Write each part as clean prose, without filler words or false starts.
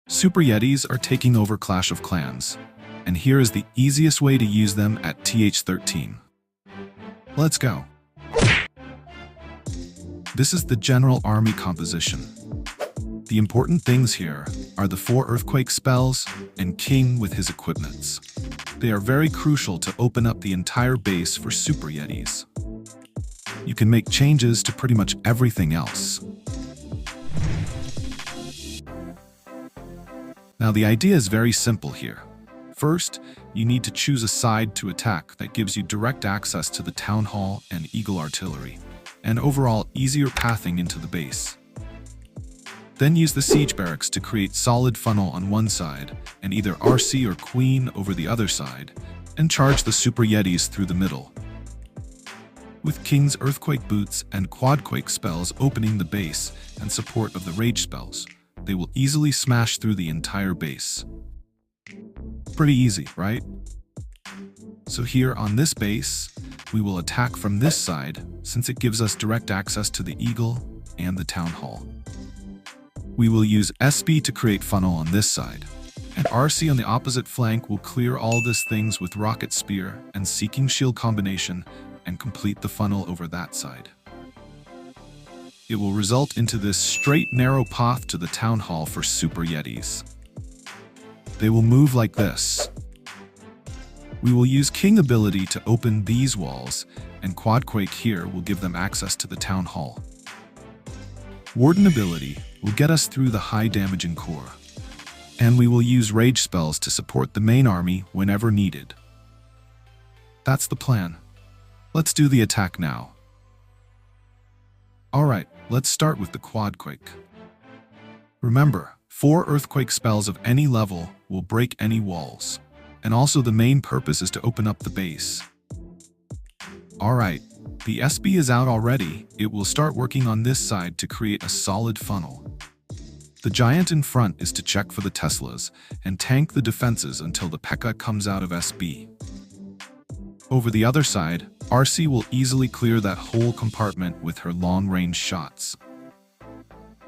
Super Yetis are taking over Clash of Clans, and here is the easiest way to use them at TH13. Let's go. This is the general army composition. The important things here are the 4 earthquake spells and King with his equipments. They are very crucial to open up the entire base for Super Yetis. You can make changes to pretty much everything else. Now the idea is very simple here. First, you need to choose a side to attack that gives you direct access to the Town Hall and Eagle Artillery, and overall easier pathing into the base. Then use the Siege Barracks to create solid funnel on one side, and either RC or Queen over the other side, and charge the Super Yetis through the middle. With King's Earthquake Boots and Quadquake spells opening the base and support of the Rage spells, they will easily smash through the entire base. Pretty easy, right? So here on this base, we will attack from this side since it gives us direct access to the Eagle and the Town Hall. We will use SB to create funnel on this side, and RC on the opposite flank will clear all these things with Rocket Spear and Seeking Shield combination and complete the funnel over that side. It will result into this straight narrow path to the Town Hall for Super Yetis. They will move like this. We will use King ability to open these walls, and Quadquake here will give them access to the Town Hall. Warden ability will get us through the high damaging core, and we will use Rage spells to support the main army whenever needed. That's the plan. Let's do the attack now. Alright, let's start with the Quadquake. Remember, 4 earthquake spells of any level will break any walls, and also the main purpose is to open up the base. Alright, the SB is out already. It will start working on this side to create a solid funnel. The giant in front is to check for the Teslas and tank the defenses until the P.E.K.K.A comes out of SB. Over the other side, RC will easily clear that whole compartment with her long-range shots.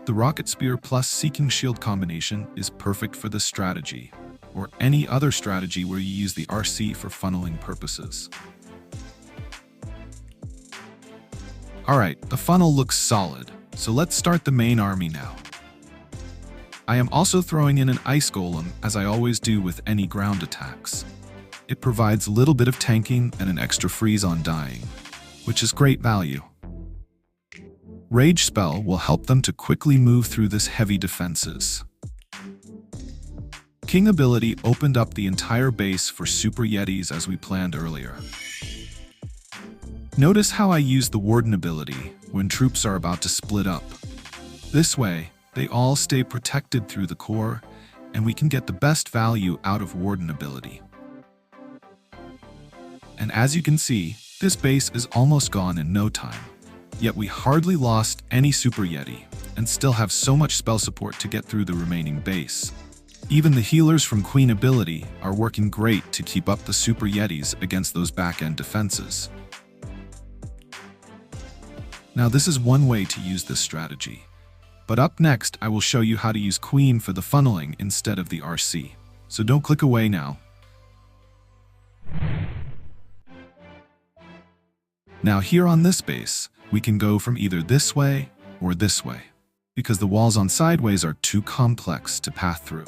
The Rocket Spear plus Seeking Shield combination is perfect for this strategy, or any other strategy where you use the RC for funneling purposes. Alright, the funnel looks solid, so let's start the main army now. I am also throwing in an Ice Golem, as I always do with any ground attacks. It provides a little bit of tanking and an extra freeze on dying, which is great value. Rage spell will help them to quickly move through this heavy defenses. King ability opened up the entire base for Super Yetis as we planned earlier. Notice how I use the Warden ability when troops are about to split up. This way, they all stay protected through the core, and we can get the best value out of Warden ability. And as you can see, this base is almost gone in no time. Yet we hardly lost any Super Yeti, and still have so much spell support to get through the remaining base. Even the healers from Queen ability are working great to keep up the Super Yetis against those back-end defenses. Now this is one way to use this strategy. But up next, I will show you how to use Queen for the funneling instead of the RC. So don't click away now. Now here on this base, we can go from either this way or this way, because the walls on sideways are too complex to path through.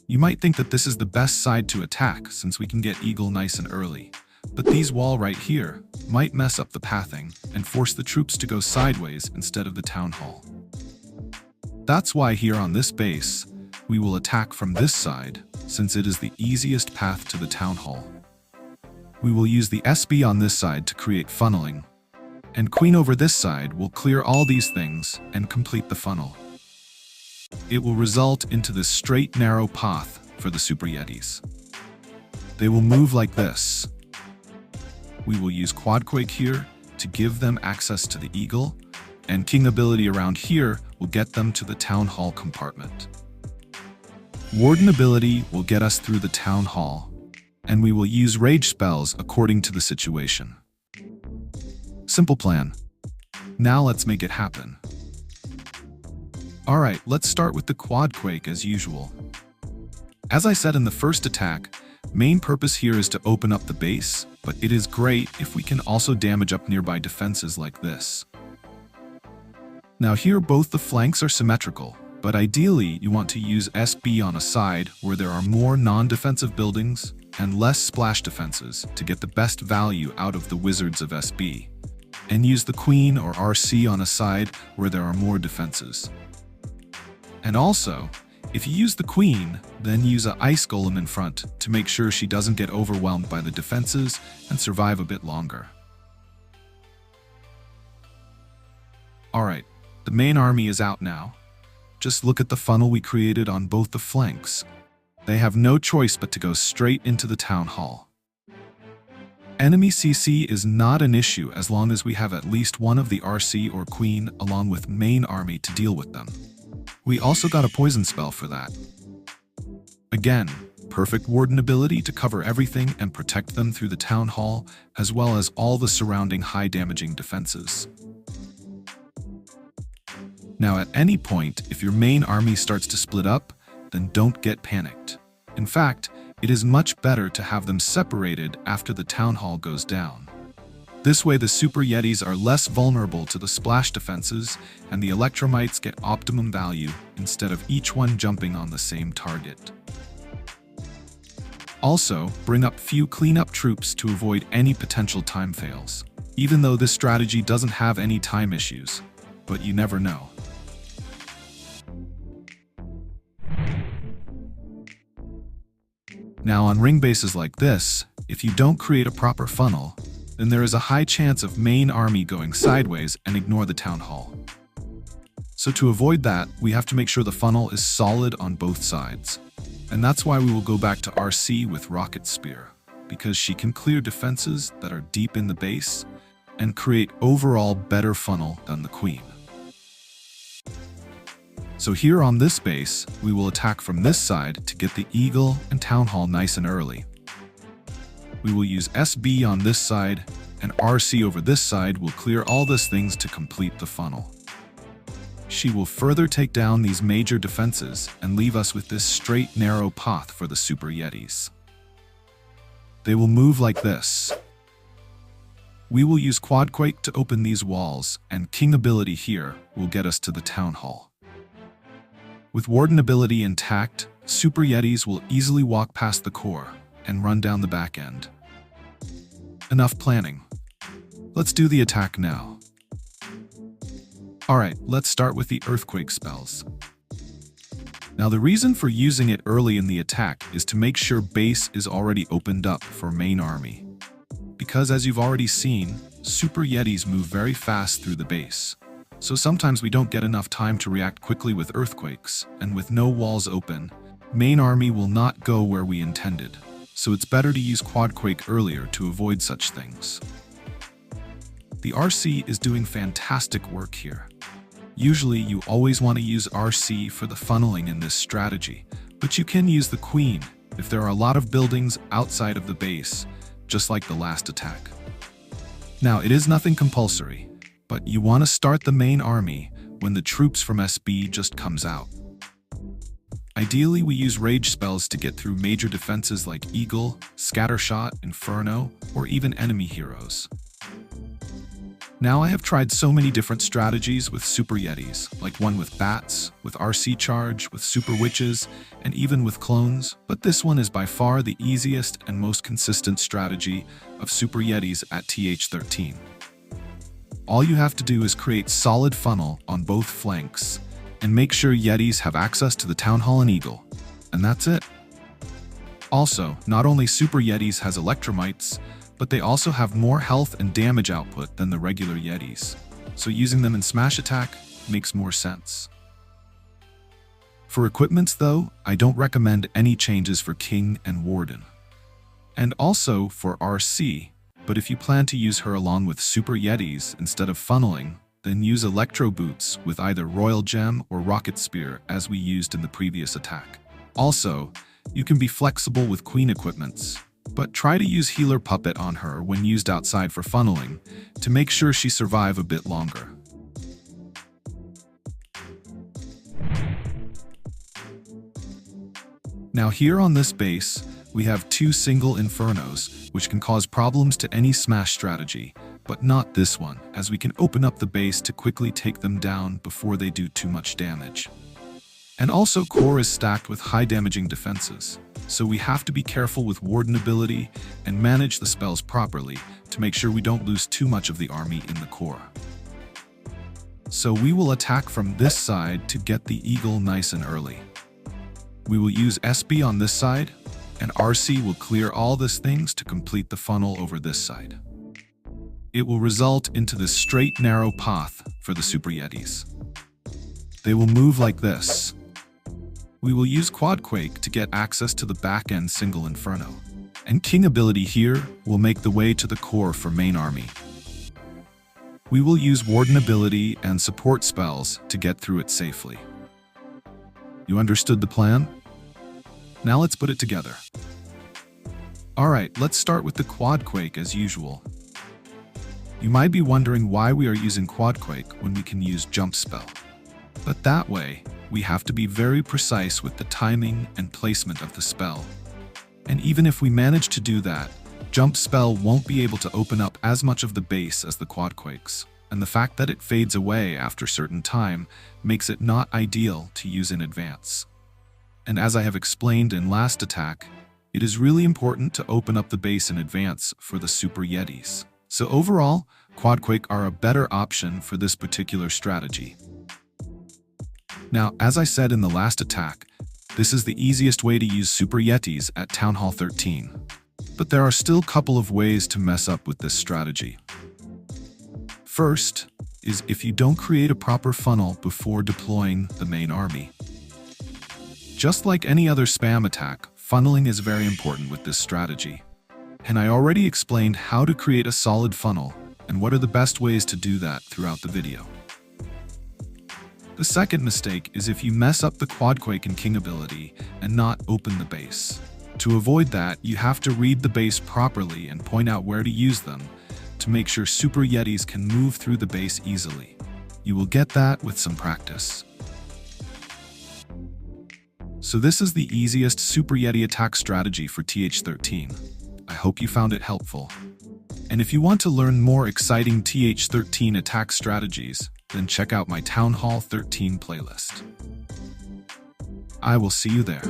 You might think that this is the best side to attack since we can get Eagle nice and early, but these wall right here might mess up the pathing and force the troops to go sideways instead of the Town Hall. That's why here on this base, we will attack from this side since it is the easiest path to the Town Hall. We will use the SB on this side to create funneling, and Queen over this side will clear all these things and complete the funnel. It will result into this straight narrow path for the Super Yetis. They will move like this. We will use Quadquake here to give them access to the Eagle, and King ability around here will get them to the Town Hall compartment. Warden ability will get us through the Town Hall, and we will use Rage spells according to the situation. Simple plan. Now let's make it happen. Alright, let's start with the Quad Quake as usual. As I said in the first attack, main purpose here is to open up the base, but it is great if we can also damage up nearby defenses like this. Now here both the flanks are symmetrical, but ideally you want to use SB on a side where there are more non-defensive buildings and less splash defenses to get the best value out of the wizards of SB, and use the Queen or RC on a side where there are more defenses. And also, if you use the Queen, then use an Ice Golem in front to make sure she doesn't get overwhelmed by the defenses and survive a bit longer. Alright, the main army is out now. Just look at the funnel we created on both the flanks. They have no choice but to go straight into the town hall. Enemy CC is not an issue as long as we have at least one of the RC or Queen along with main army to deal with them. We also got a poison spell for that. Again, perfect Warden ability to cover everything and protect them through the town hall, as well as all the surrounding high damaging defenses. Now at any point, if your main army starts to split up, then don't get panicked. In fact, it is much better to have them separated after the town hall goes down. This way the Super Yetis are less vulnerable to the splash defenses and the Electromites get optimum value instead of each one jumping on the same target. Also, bring up few cleanup troops to avoid any potential time fails, even though this strategy doesn't have any time issues, but you never know. Now on ring bases like this, if you don't create a proper funnel, then there is a high chance of main army going sideways and ignore the town hall. So to avoid that, we have to make sure the funnel is solid on both sides. And that's why we will go back to RC with Rocket Spear, because she can clear defenses that are deep in the base and create overall better funnel than the Queen. So here on this base, we will attack from this side to get the Eagle and Town Hall nice and early. We will use SB on this side, and RC over this side will clear all these things to complete the funnel. She will further take down these major defenses and leave us with this straight, narrow path for the Super Yetis. They will move like this. We will use Quad Quake to open these walls, and King ability here will get us to the Town Hall. With Warden ability intact, Super Yetis will easily walk past the core and run down the back end. Enough planning. Let's do the attack now. Alright, let's start with the Earthquake spells. Now the reason for using it early in the attack is to make sure base is already opened up for main army. Because as you've already seen, Super Yetis move very fast through the base. So sometimes we don't get enough time to react quickly with earthquakes, and with no walls open, main army will not go where we intended. So it's better to use Quad Quake earlier to avoid such things. The RC is doing fantastic work here. Usually you always want to use RC for the funneling in this strategy, but you can use the Queen if there are a lot of buildings outside of the base, just like the last attack. Now it is nothing compulsory, but you want to start the main army when the troops from SB just comes out. Ideally, we use rage spells to get through major defenses like Eagle, Scattershot, Inferno, or even enemy heroes. Now I have tried so many different strategies with Super Yetis, like one with bats, with RC charge, with Super Witches, and even with clones, but this one is by far the easiest and most consistent strategy of Super Yetis at TH13. All you have to do is create solid funnel on both flanks, and make sure Yetis have access to the Town Hall and Eagle, and that's it. Also, not only Super Yetis has Electromites, but they also have more health and damage output than the regular Yetis, so using them in Smash Attack makes more sense. For equipments though, I don't recommend any changes for King and Warden. And also for RC, but if you plan to use her along with Super Yetis instead of funneling, then use Electro Boots with either Royal Gem or Rocket Spear as we used in the previous attack. Also, you can be flexible with Queen equipments, but try to use Healer Puppet on her when used outside for funneling to make sure she survive a bit longer. Now here on this base, we have 2 single Infernos, which can cause problems to any smash strategy, but not this one, as we can open up the base to quickly take them down before they do too much damage. And also core is stacked with high damaging defenses, so we have to be careful with Warden ability and manage the spells properly to make sure we don't lose too much of the army in the core. So we will attack from this side to get the Eagle nice and early. We will use SB on this side, and RC will clear all these things to complete the funnel over this side. It will result into this straight narrow path for the Super Yetis. They will move like this. We will use Quadquake to get access to the back-end single Inferno, and King ability here will make the way to the core for main army. We will use Warden ability and support spells to get through it safely. You understood the plan? Now let's put it together. Alright, let's start with the Quadquake as usual. You might be wondering why we are using Quadquake when we can use Jump Spell. But that way, we have to be very precise with the timing and placement of the spell. And even if we manage to do that, Jump Spell won't be able to open up as much of the base as the Quadquakes, and the fact that it fades away after certain time makes it not ideal to use in advance. And as I have explained in last attack, it is really important to open up the base in advance for the Super Yetis. So overall, Quadquake are a better option for this particular strategy. Now, as I said in the last attack, this is the easiest way to use Super Yetis at Town Hall 13. But there are still a couple of ways to mess up with this strategy. First is if you don't create a proper funnel before deploying the main army. Just like any other spam attack, funneling is very important with this strategy. And I already explained how to create a solid funnel and what are the best ways to do that throughout the video. The second mistake is if you mess up the Quadquake and King ability and not open the base. To avoid that, you have to read the base properly and point out where to use them to make sure Super Yetis can move through the base easily. You will get that with some practice. So this is the easiest Super Yeti attack strategy for TH13. I hope you found it helpful. And if you want to learn more exciting TH13 attack strategies, then check out my Town Hall 13 playlist. I will see you there.